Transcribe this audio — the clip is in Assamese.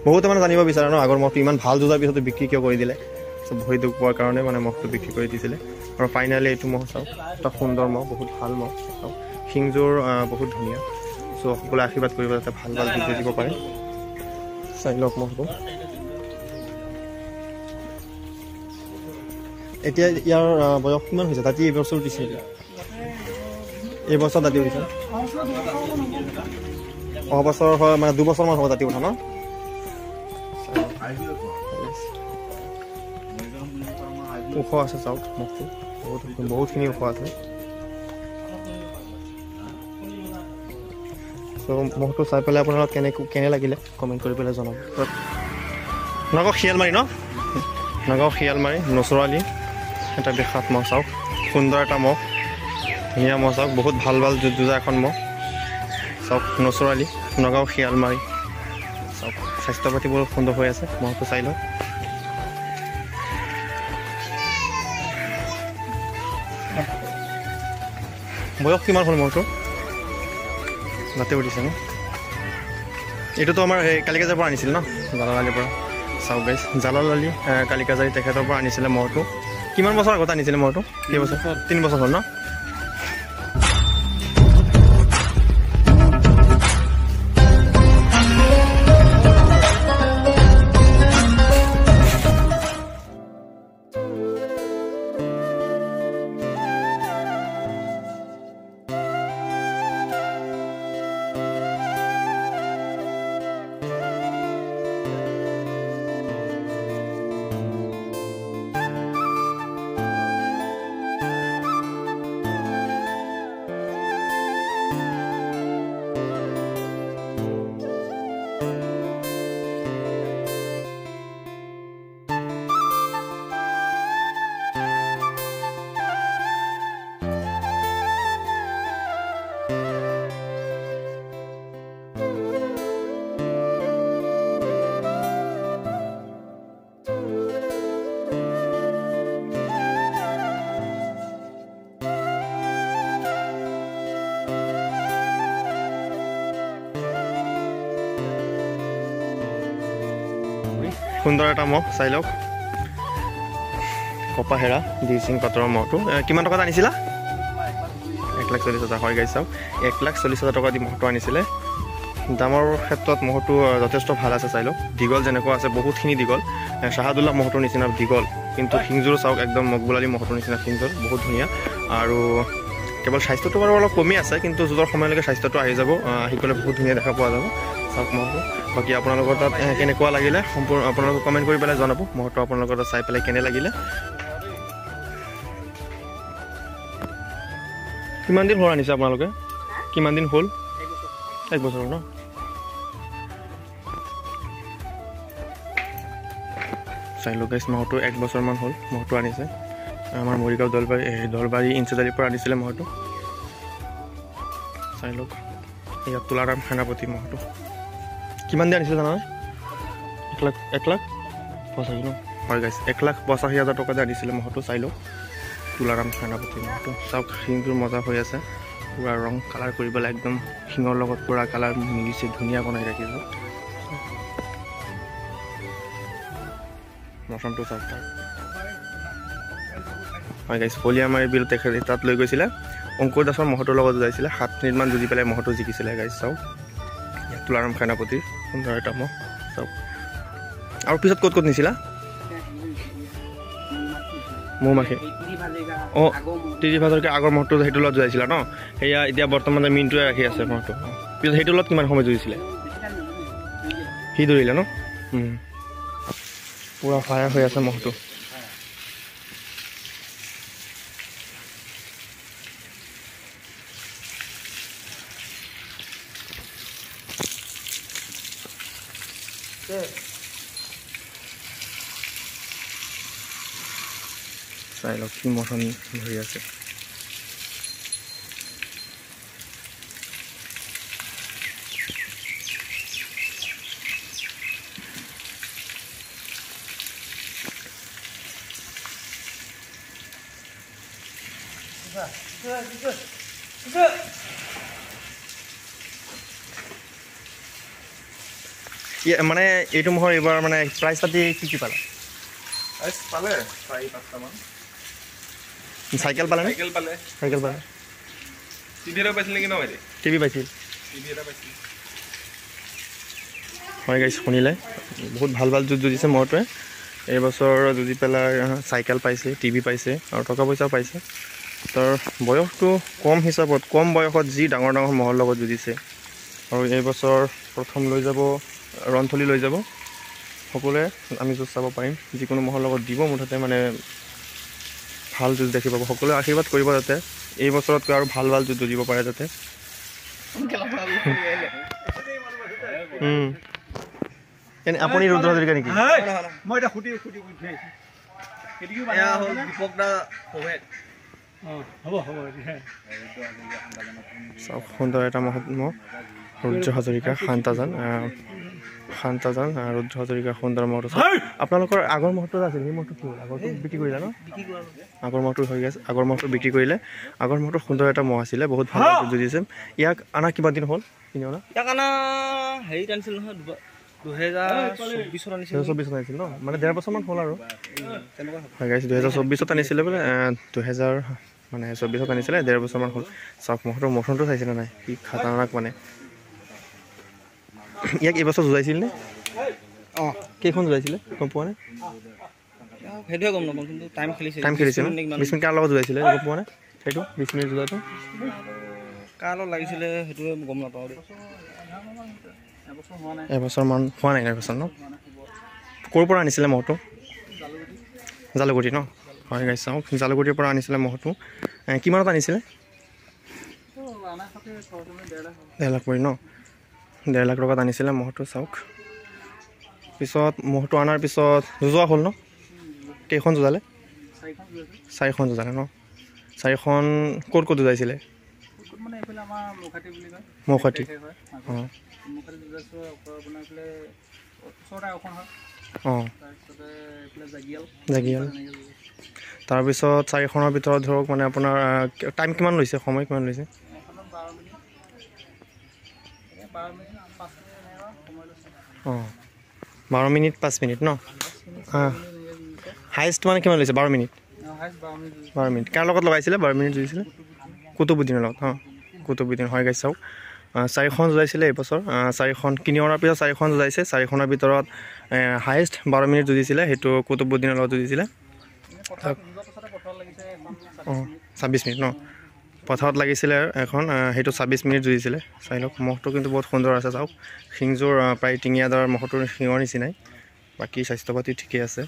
বহুতে মানে জানিব বিচাৰে ন আগৰ মহটো ইমান ভাল যুঁজাৰ পিছতো বিক্ৰী কিয় কৰি দিলে ভৰি দুখ পোৱাৰ কাৰণে মানে মহটো বিক্ৰী কৰি দিছিলে আৰু ফাইনেলি এইটো মহ চাওক এটা সুন্দৰ মহ বহুত ভাল মহ চাওক শিংযোৰ বহুত ধুনীয়া চ' সকলোৱে আশীৰ্বাদ কৰিব যাতে ভাল ভাল বিক্ৰী দিব পাৰে চাই লওক মহটো এতিয়া ইয়াৰ বয়স কিমান হৈছে দাঁতি এইবছৰ দিছে এইবছৰ দাঁতি উঠিছে অহা বছৰ হয় মানে 2 বছৰমান হ'ব দাঁতি উঠা ন ওখ আছে চাওক মহটো বহুতখিনি ওখ আছে চ' মহটো চাই পেলাই আপোনালোক কেনে লাগিলে কমেণ্ট কৰি পেলাই জনাব নগাঁও শিয়ালমাৰী ন নগাঁও শিয়ালমাৰী নচৰালি এটা বিখ্যাত মহ চাওক সুন্দৰ এটা মহ ধুনীয়া মহ চাওক বহুত ভাল ভাল যুঁজা এখন মহ চাওক নচৰালি নগাঁও শিয়ালমাৰী চাওক স্বাস্থ্য পাতি বহুত সুন্দৰ হৈ আছে মহটো চাই লওক বয়স কিমান হ'ল মহটো দাঁতি উঠিছে ন এইটোতো আমাৰ এই কালিকাজাৰৰ পৰা আনিছিল ন জালালালিৰ পৰা চাওক গাইছ জালালালি কালিকাজাৰী তেখেতৰ পৰা আনিছিলে মহটো কিমান বছৰ আগত আনিছিলে মহটো কেইবছৰ 3 বছৰ হ'ল ন সুন্দৰ এটা মহ চাই লওক কপাহেৰা দিচিং পাটৰৰ মহটো কিমান টকাত আনিছিলা 1,40,000 হয় গাইছ চাওক 1,40,000 টকা দি মহটো আনিছিলে দামৰ ক্ষেত্ৰত মহটো যথেষ্ট ভাল আছে চাই লওক দীঘল যেনেকুৱা আছে বহুতখিনি দীঘল শাহাদুল্লাহ মহটোৰ নিচিনা দীঘল কিন্তু শিংযোৰ চাওক একদম মকবুলালী মহটোৰ নিচিনা শিংযোৰ বহুত ধুনীয়া আৰু কেৱল স্বাস্থ্যটো বাৰু অলপ কমি আছে কিন্তু যুঁজৰ সময়লৈকে স্বাস্থ্যটো আহি যাব আহি গ'লে বহুত ধুনীয়া দেখা পোৱা যাব চাওক মহটো বাকী আপোনালোকৰ তাত কেনেকুৱা লাগিলে সম্পূৰ্ণ আপোনালোকে কমেণ্ট কৰি পেলাই জনাব মহটো আপোনালোকৰ তাত চাই পেলাই কেনে লাগিলে কিমান দিন হ'ল আনিছে আপোনালোকে কিমান দিন হ'ল 1 বছৰ ন চাই লওক গাইছ মহটো 1 বছৰমান হ'ল মহটো আনিছে আমাৰ মৰিগাঁও দলবাৰী ইঞ্চাজালিৰ পৰা আনিছিলে মহটো চাই লওক ইয়াত তুলাৰাম সেনাপতি মহটো কিমান দি আনিছিলে জানা 1,85,000 ন হয় গাইছ 1,85,000 টকা দি আনিছিলে মহটো চাই লওক তুলাৰাম সেনাপতি মহটো চাওক শিংটোৰ মজা হৈ আছে পুৰা ৰং কালাৰ কৰি পেলাই একদম শিঙৰ লগত পুৰা কালাৰ মিলিছে ধুনীয়া বনাই ৰাখিছে মৌচমটো চাওক তাৰ হয় গাইছ কলিয়ামাৰী বিল তেখেতে তাত লৈ গৈছিলে অংকুৰ দাসৰ মহটোৰ লগত যাইছিলে 7 মিনিটমান যুঁজি পেলাই মহটো জিকিছিলে গাইছ চাওক তুলাৰাম সেনাপতিৰ সুন্দৰ এটা মহ চাওক আৰু পিছত ক'ত নিছিলা মৌমাখি অঁ তিৰিভাজৰকৈ আগৰ মহটো সেইটো লগত যোৱাইছিলা ন সেয়া এতিয়া বৰ্তমান মিনটোৱে ৰাখি আছে মহটো পিছত সেইটো লগত কিমান সময় যুঁজিছিলে সি ধৰিলে ন পুৰা ফায়াৰ হৈ আছে মহটো চাই লওক কি মহখন ধৰি আছে মানে এইটো মহৰ এইবাৰ মানে প্ৰাইজ পাতি কি পালা? পালে 4-5টামান চাইকেল পালে নে? চাইকেল পালে টিভি এটা পাইছিল নেকি ন ভাইটি? টিভি পাইছিল। টিভি এটা পাইছিল। হয় গাইছ, শুনিলে বহুত ভাল ভাল যুঁজ যুঁজিছে মহটোৱে। এইবছৰ যুঁজি পেলাই চাইকেল পাইছে, টিভি পাইছে আৰু টকা পইচাও পাইছে। তাৰ বয়সটো কম হিচাপত, কম বয়সত যি ডাঙৰ ডাঙৰ মহৰ লগত যুঁজিছে। আৰু এইবছৰ প্ৰথম লৈ যাব ৰন্থলী লৈ যাব। সকলোৱে আমি যুঁজ চাব পাৰিম, যিকোনো মহৰ লগত দিব মুঠতে মানে ভাল যুঁজ দেখি পাব। সকলোৱে আশীৰ্বাদ কৰিব যাতে এই বছৰতকৈ আৰু ভাল ভাল যুঁজ যুঁজিব পাৰে যাতে। এনে আপুনি ৰুদ্ৰ হাজৰিকা নেকি? মই এটা খুটি চাওক সুন্দৰ এটা মহাত্ম ৰুদ্ৰ হাজৰিকা শান্তাজান ৰুদ্ৰ হাজৰিকা সুন্দৰ মহটো। আপোনালোকৰ আগৰ মহটো আছিল, সেই মহটো কি হ'ল? আগৰটো বিক্ৰী কৰিলে ন? আগৰ মহটো হৈ গৈছে, আগৰ মহটো বিক্ৰী কৰিলে। আগৰ মহটো সুন্দৰ এটা মহ আছিলে, বহুত ভাল যুঁজিছে। ইয়াক অনা কিমান দিন হ'ল? কিনি অনা ইয়াক অনা হেৰিত আনিছিল নহয় 2024 আনিছিল ন? মানে 1.5 বছৰমান হ'ল আৰু। হয় গাইছ, 2024 আনিছিলে বোলে, 2024 আনিছিলে, 1.5 বছৰমান হ'ল। চাওক মহটোৰ মঠনটো চাইছিলে নাই, কি খাতাৰনাক মানে। ইয়াক এইবছৰ যুঁজাইছিল নে? অঁ, কেইখন যুঁজাইছিলে গম পোৱা নে? সেইটোৱে গম নাপাওঁ, কিন্তু টাইম খেলিছে ন? 20 মিনিট কাৰ লগত যুঁজাইছিলে গম পোৱা নে? সেইটো 20 মিনিট যুঁজাটো কাৰ লগত লাগিছিলে সেইটোৱে গম নাপাওঁ দেই। এবছৰমান হোৱা নাই, এবছৰ ন? ক'ৰ পৰা আনিছিলে মহটো? জালুগুটি ন? হয় গাইছ, চাওক জালুগুটিৰ পৰা আনিছিলে মহটো। কিমানত আনিছিলে? 1.5 লাখ পৰি ন? 1.5 লাখ টকাত আনিছিলে মহটো। চাওক পিছত মহটো অনাৰ পিছত যুঁজোৱা হ'ল ন? কেইখন যুঁজালে? 4খন যুঁজালে ন? 4খন ক'ত ক'ত যুঁজাইছিলে? মৌখাটি। অঁ অঁ, জাগিয়াল। তাৰপিছত 4খনৰ ভিতৰত ধৰক মানে আপোনাৰ টাইম কিমান লৈছে, সময় কিমান লৈছে? 12 মিনিট 5 মিনিট ন? হায়েষ্ট মানে কিমান লৈছে? 12 মিনিট। 12 মিনিট কাৰ লগত লগাইছিলে? 12 মিনিট যুঁজিছিলে কুতুবুদ্দিনৰ লগত। অঁ, কুতুবুদ্দিন। হয় গাইছ, চাওক 4খন যুঁজাইছিলে এইবছৰ। 4খন কিনি অনাৰ পিছত 4খন যুঁজাইছে। 4খনৰ ভিতৰত হায়েষ্ট 12 মিনিট যুঁজিছিলে, সেইটো কুতুবুদ্দিনৰ লগত যুঁজিছিলে। অঁ, 26 মিনিট ন? পথাৰত লাগিছিলে এখন, সেইটো 26 মিনিট যুঁজিছিলে। চাই লওক, মহটো কিন্তু বহুত সুন্দৰ আছে। চাওক শিংযোৰ প্ৰায় টিঙিয়াদাৰ মহটোৰ শিঙৰ নিচিনাই। বাকী স্বাস্থ্য পাতি ঠিকেই আছে।